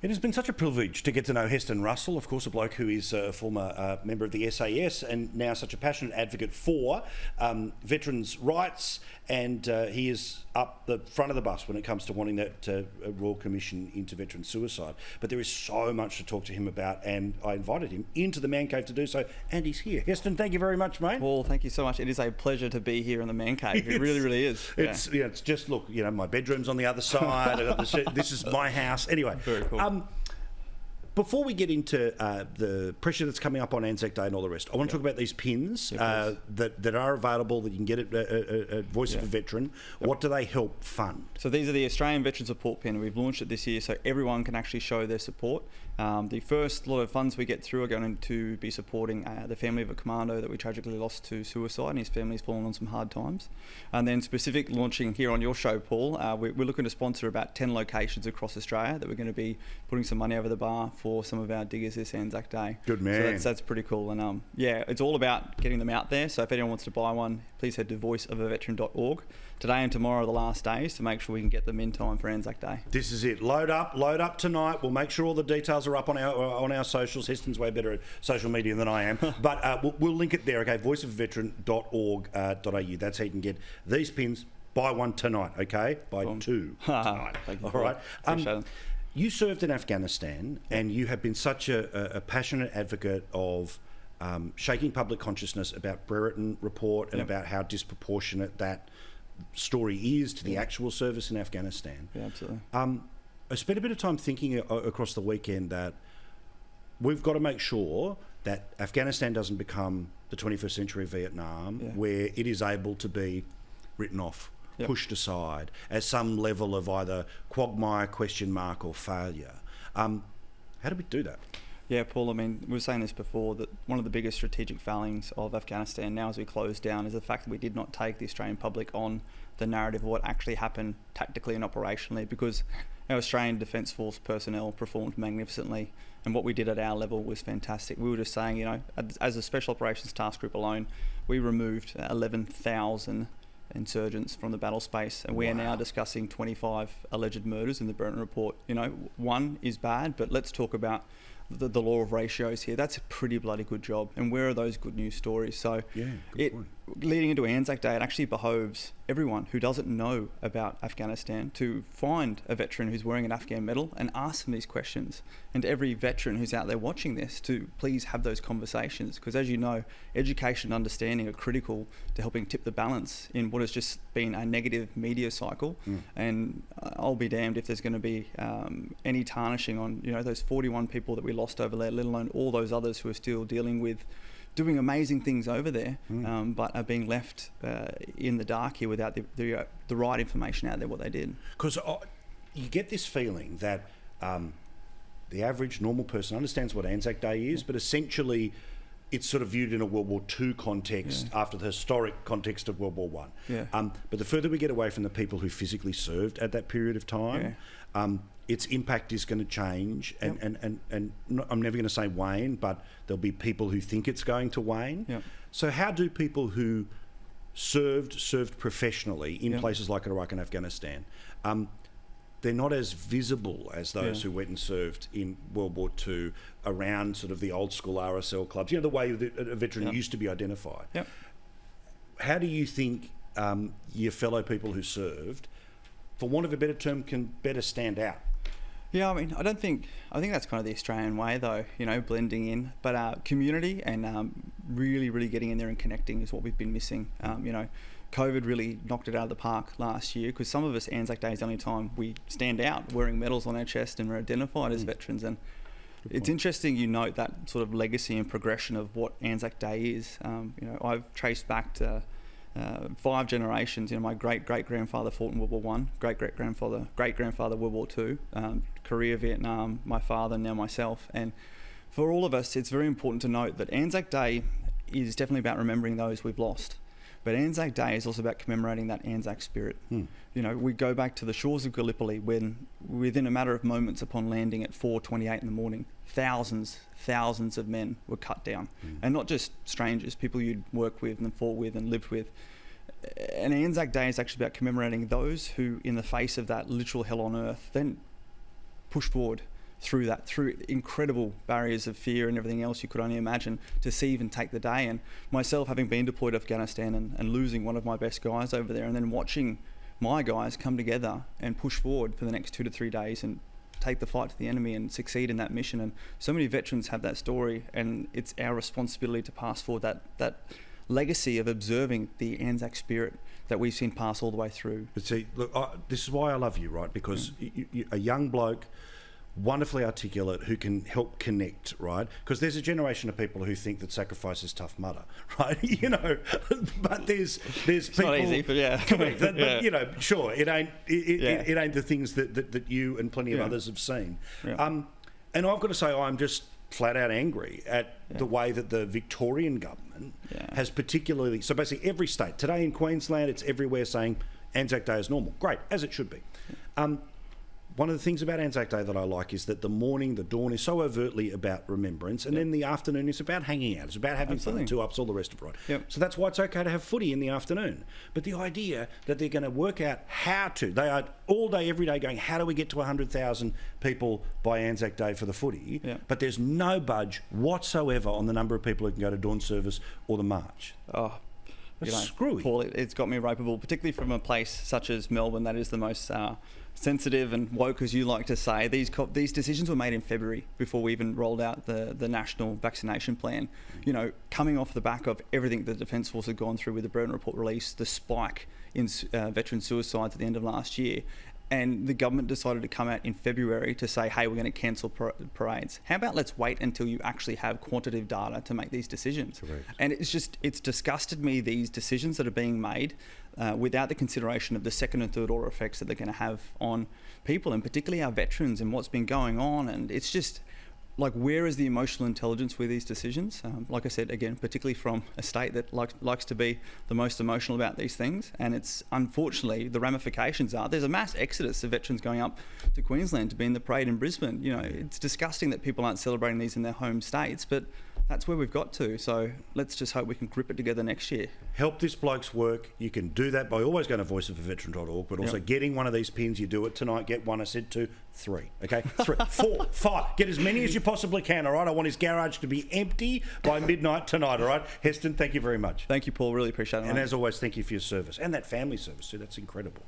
It has been such a privilege to get to know Heston Russell, of course, a bloke who is a former member of the SAS and now such a passionate advocate for veterans' rights, and he is up the front of the bus when it comes to wanting that Royal Commission into veteran suicide. But there is so much to talk to him about, and I invited him into the Man Cave to do so, and he's here. Heston, thank you very much, mate. Well, thank you so much. It is a pleasure to be here in the Man Cave. It really, really is. It's it's just, look, my bedroom's on the other side. I got this is my house. Anyway. Very cool. Before we get into the pressure that's coming up on Anzac Day and all the rest, I want to talk about these pins that are available that you can get at Voice of a Veteran. What do they help fund? So these are the Australian Veteran Support Pin. We've launched it this year so everyone can actually show their support. The first lot of funds we get through are going to be supporting the family of a commando that we tragically lost to suicide, and his family's fallen on some hard times. And then specific launching here on your show, Paul, we're looking to sponsor about 10 locations across Australia that we're going to be putting some money over the bar for some of our diggers this Anzac Day. Good man. So that's pretty cool. And it's all about getting them out there. So if anyone wants to buy one, please head to voiceofaveteran.org. Today and tomorrow are the last days to make sure we can get them in time for Anzac Day. This is it. Load up tonight. We'll make sure all the details are up on our socials. Heston's way better at social media than I am. But we'll link it there, okay? voiceofaveteran.org.au. That's how you can get these pins. Buy one tonight, okay? Buy two tonight. Thank you. All right. Appreciate it. You served in Afghanistan, and you have been such a passionate advocate of shaking public consciousness about Brereton Report and about how disproportionate that story is to the actual service in Afghanistan. Yeah, absolutely. I spent a bit of time thinking across the weekend that we've got to make sure that Afghanistan doesn't become the 21st century Vietnam, where it is able to be written off, pushed aside as some level of either quagmire, question mark, or failure. How do we do that? Yeah, Paul, I mean, we were saying this before, that one of the biggest strategic failings of Afghanistan now as we close down is the fact that we did not take the Australian public on the narrative of what actually happened tactically and operationally, because our Australian Defence Force personnel performed magnificently, and what we did at our level was fantastic. We were just saying, as a Special Operations Task Group alone, we removed 11,000 insurgents from the battle space, and we are now discussing 25 alleged murders in the Brereton Report. One is bad, but let's talk about the law of ratios here. That's a pretty bloody good job. And where are those good news stories? So leading into Anzac Day, it actually behoves everyone who doesn't know about Afghanistan to find a veteran who's wearing an Afghan medal and ask them these questions. And every veteran who's out there watching this to please have those conversations, because as you know, education and understanding are critical to helping tip the balance in what has just been a negative media cycle. And I'll be damned if there's going to be any tarnishing on those 41 people that we lost over there, let alone all those others who are still dealing with doing amazing things over there, but are being left in the dark here without the right information out there what they did. Because you get this feeling that the average normal person understands what Anzac Day is, but essentially it's sort of viewed in a World War II context after the historic context of World War One. But the further we get away from the people who physically served at that period of time, its impact is going to change, and I'm never going to say wane, but there'll be people who think it's going to wane. So how do people who served professionally in places like Iraq and Afghanistan, they're not as visible as those who went and served in World War II around sort of the old school RSL clubs, the way that a veteran used to be identified. How do you think your fellow people who served, for want of a better term, can better stand out? Yeah, I mean, I think that's kind of the Australian way, though, blending in. But community and really, really getting in there and connecting is what we've been missing. COVID really knocked it out of the park last year, because some of us, Anzac Day is the only time we stand out wearing medals on our chest and we're identified as veterans. And it's interesting you note that sort of legacy and progression of what Anzac Day is. I've traced back to 5 generations. My great-great-grandfather fought in World War One, great-grandfather World War Two, Korea, Vietnam, my father, now myself. And for all of us, it's very important to note that Anzac Day is definitely about remembering those we've lost. But Anzac Day is also about commemorating that Anzac spirit. We go back to the shores of Gallipoli when, within a matter of moments upon landing at 4:28 in the morning, thousands of men were cut down. And not just strangers, people you'd worked with and fought with and lived with. And Anzac Day is actually about commemorating those who, in the face of that literal hell on earth, then pushed forward, through incredible barriers of fear and everything else you could only imagine to see even take the day. And myself, having been deployed to Afghanistan and losing one of my best guys over there, and then watching my guys come together and push forward for the next 2 to 3 days and take the fight to the enemy and succeed in that mission. And so many veterans have that story, and it's our responsibility to pass forward that legacy of observing the Anzac spirit that we've seen pass all the way through. But see, look, this is why I love you, right? Because you, a young bloke, wonderfully articulate, who can help connect, right? Because there's a generation of people who think that sacrifice is tough mudder, right? You know, but there's people. Not easy, but yeah. Correct. But you know, sure, it ain't the things that you and plenty of others have seen. Yeah. And I've got to say, I'm just flat out angry at the way that the Victorian government has particularly, so basically every state, today in Queensland, it's everywhere saying Anzac Day is normal. Great, as it should be. One of the things about Anzac Day that I like is that the morning, the dawn, is so overtly about remembrance, and then the afternoon is about hanging out. It's about having fun, two ups, all the rest of it, right? Yep. So that's why it's okay to have footy in the afternoon. But the idea that they're going to work out how to, they are all day, every day going, how do we get to 100,000 people by Anzac Day for the footy? Yeah. But there's no budge whatsoever on the number of people who can go to dawn service or the march. Oh, That's screwy. Paul, it's got me ropeable, particularly from a place such as Melbourne that is the most sensitive and woke, as you like to say. These decisions were made in February before we even rolled out the national vaccination plan. You know, coming off the back of everything the Defence Force had gone through with the Brereton Report release, the spike in veteran suicides at the end of last year, and the government decided to come out in February to say, hey, we're going to cancel parades. How about let's wait until you actually have quantitative data to make these decisions? Correct. And it's disgusted me, these decisions that are being made without the consideration of the second and third order effects that they're going to have on people, and particularly our veterans, and what's been going on. And it's just, like, where is the emotional intelligence with these decisions? Like I said, again, particularly from a state that likes to be the most emotional about these things. And it's, unfortunately, the ramifications are there's a mass exodus of veterans going up to Queensland to be in the parade in Brisbane. You know, it's disgusting that people aren't celebrating these in their home states, but that's where we've got to. So let's just hope we can grip it together next year. Help this bloke's work. You can do that by always going to voiceofaveteran.org, but also getting one of these pins. You do it tonight. Get one. I said 2, 3. Okay, 3, 4, 5. Get as many as you possibly can. All right. I want his garage to be empty by midnight tonight. All right, Heston. Thank you very much. Thank you, Paul. Really appreciate it. And as always, thank you for your service and that family service too. That's incredible.